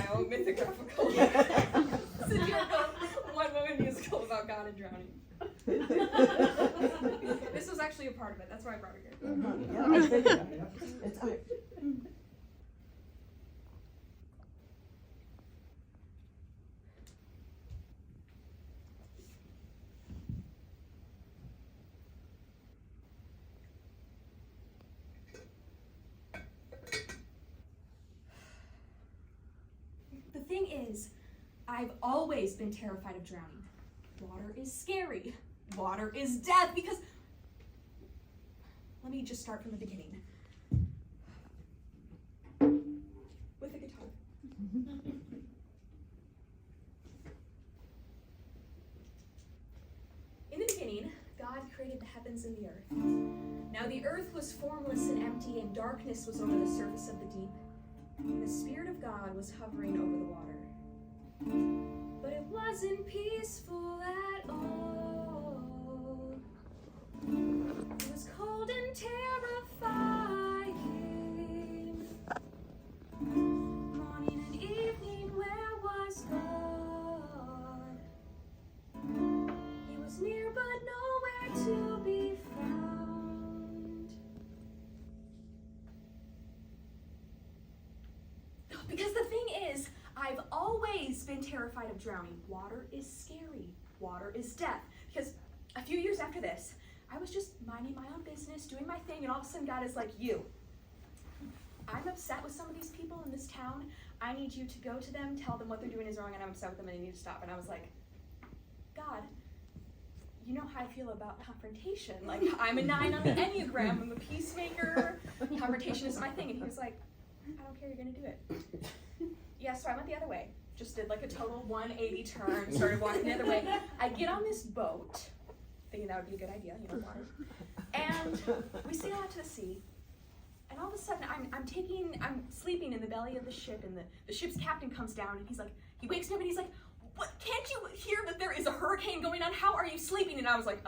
Biomythographical. Satirical one-woman musical about God and drowning. This was actually a part of it. That's why I brought her here. Yeah, I figured. It's okay. The thing is, I've always been terrified of drowning. Water is scary. Water is death because... Let me just start from the beginning. With a guitar. In the beginning, God created the heavens and the earth. Now the earth was formless and empty, and darkness was over the surface of the deep. The Spirit of God was hovering over the water. But it wasn't peaceful at all. It was cold and terrifying. Morning and evening, where was God? He was near but nowhere to be found. Because the thing is, I've always been terrified of drowning. Water is scary. Water is death. Because a few years after this, I was just minding my own business, doing my thing, and all of a sudden God is like, you. I'm upset with some of these people in this town. I need you to go to them, tell them what they're doing is wrong, and I'm upset with them and they need to stop. And I was like, God, you know how I feel about confrontation. Like, I'm a 9 on the Enneagram. I'm a peacemaker. Confrontation is my thing. And he was like, I don't care, you're going to do it. Yeah, so I went the other way. Just did like a total 180 turn, started walking the other way. I get on this boat, thinking that would be a good idea, you know, water. And we sail out to the sea. And all of a sudden, I'm sleeping in the belly of the ship, and the ship's captain comes down, and he wakes me up, and he's like, what, can't you hear that there is a hurricane going on? How are you sleeping? And I was like,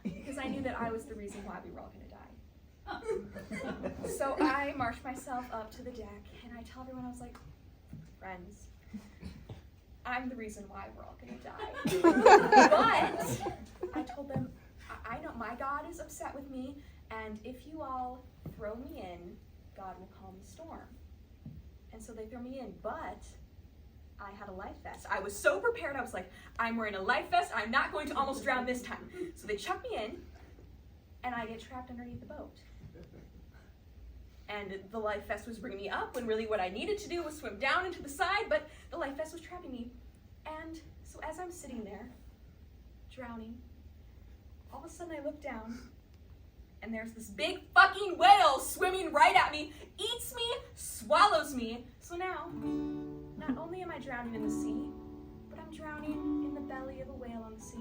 because I knew that I was the reason why we were all going to die. So I marched myself up to the deck, and I tell everyone, I was like, friends, I'm the reason why we're all going to die. But I told them, I know my God is upset with me, and if you all throw me in, God will calm the storm. And so they threw me in, but I had a life vest. I was so prepared. I was like, I'm wearing a life vest. I'm not going to almost drown this time. So they chuck me in, and I get trapped underneath the boat. And the life vest was bringing me up when really what I needed to do was swim down into the side, but the life vest was trapping me. And so as I'm sitting there, drowning, all of a sudden I look down, and there's this big fucking whale swimming right at me, eats me, swallows me. So now, not only am I drowning in the sea, but I'm drowning in the belly of a whale on the sea.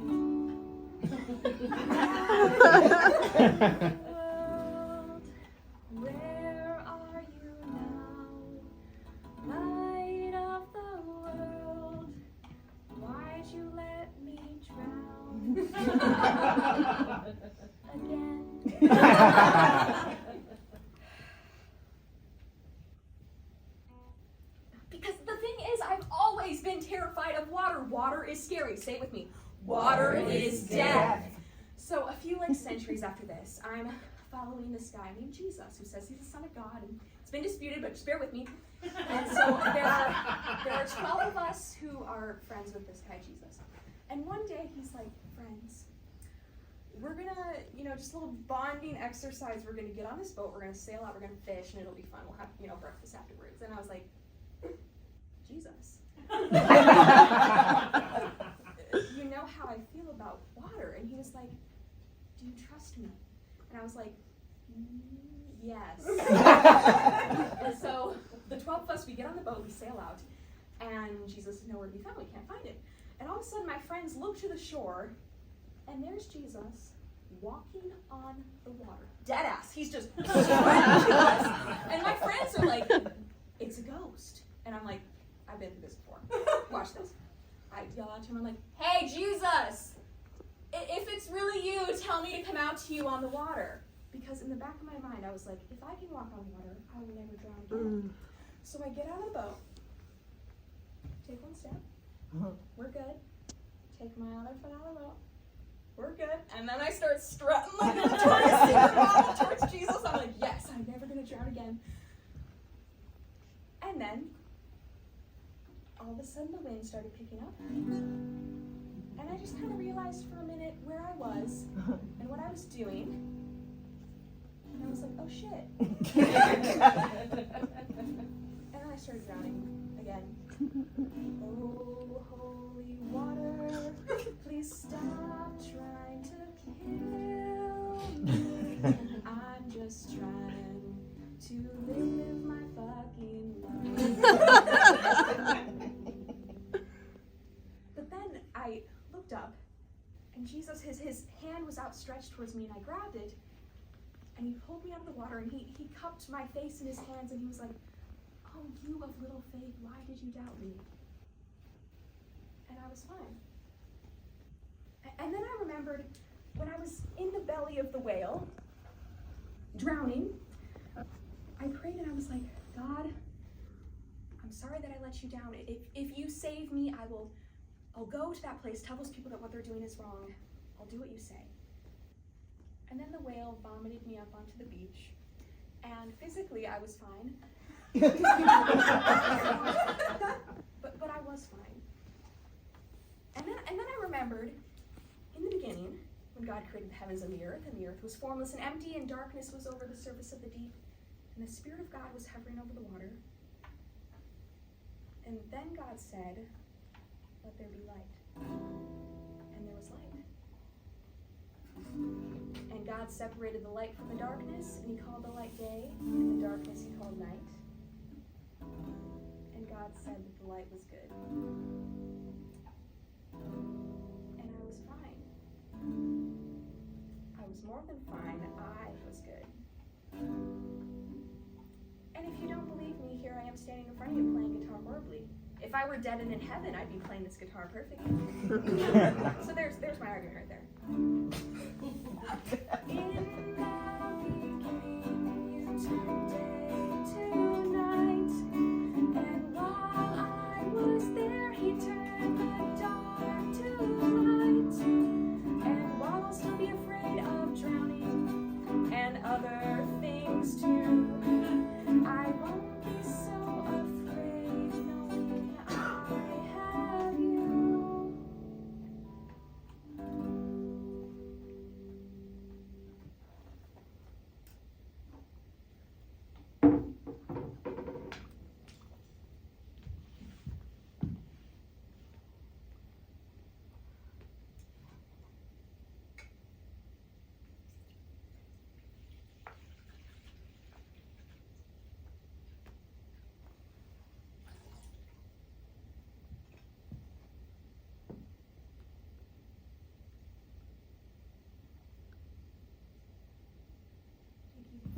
World, where are you now? Light of the world, why'd you let me drown? Again. Because the thing is, I've always been terrified of water. Water is scary. Say it with me. Water is death. So a few centuries after this, I'm following this guy named Jesus, who says he's the Son of God, and it's been disputed, but just bear with me. And so there are 12 of us who are friends with this guy Jesus. And one day he's like, friends, we're gonna, just a little bonding exercise. We're gonna get on this boat, we're gonna sail out, we're gonna fish, and it'll be fun. We'll have, breakfast afterwards. And I was like, Jesus. You know how I feel about water. And he was like, do you trust me? And I was like, yes. And so the 12 of us, we get on the boat, we sail out, and Jesus is nowhere to be found. We can't find him. And all of a sudden, my friends look to the shore, and there's Jesus walking on the water. Dead ass. He's just swimming to us. And my friends are like, it's a ghost. And I'm like, I've been through this before. Watch this. I yell out to him, I'm like, hey, Jesus, if it's really you, tell me to come out to you on the water. Because in the back of my mind, I was like, if I can walk on water, I will never drown again. So I get out of the boat, take one step, we're good. Take my other foot out of the boat, we're good. And then I start strutting like a Victoria's Secret model towards Jesus. I'm like, yes, I'm never gonna drown again. And then, all of a sudden the wind started picking up. And I just kind of realized for a minute where I was and what I was doing. And I was like, oh shit. And then I started drowning again. Oh, holy water, please stop trying to kill me. I'm just trying to live my fucking life. But then I looked up, and Jesus, his hand was outstretched towards me, and I grabbed it, and he pulled me out of the water, and he cupped my face in his hands, and he was like, oh, you of little faith, why did you doubt me? And I was fine. And then I remembered when I was in the belly of the whale, drowning, I prayed and I was like, God, I'm sorry that I let you down. If you save me, I'll go to that place, tell those people that what they're doing is wrong. I'll do what you say. And then the whale vomited me up onto the beach, and physically I was fine. but I was fine. And then I remembered in the beginning when God created the heavens and the earth was formless and empty, and darkness was over the surface of the deep, and the Spirit of God was hovering over the water. And then God said, let there be light. And there was light. And God separated the light from the darkness, and he called the light day, and the darkness he called night. And God said that the light was good. And I was fine. I was more than fine. I was good. And if you don't believe me, here I am standing in front of you playing guitar horribly. If I were dead and in heaven, I'd be playing this guitar perfectly. So there's my argument right there. In the beginning, you turned day to night, and while I was there, he turned the dark to light. And while I'll still be afraid of drowning and other things too, I won't be so afraid knowing I have you.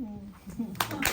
Mm.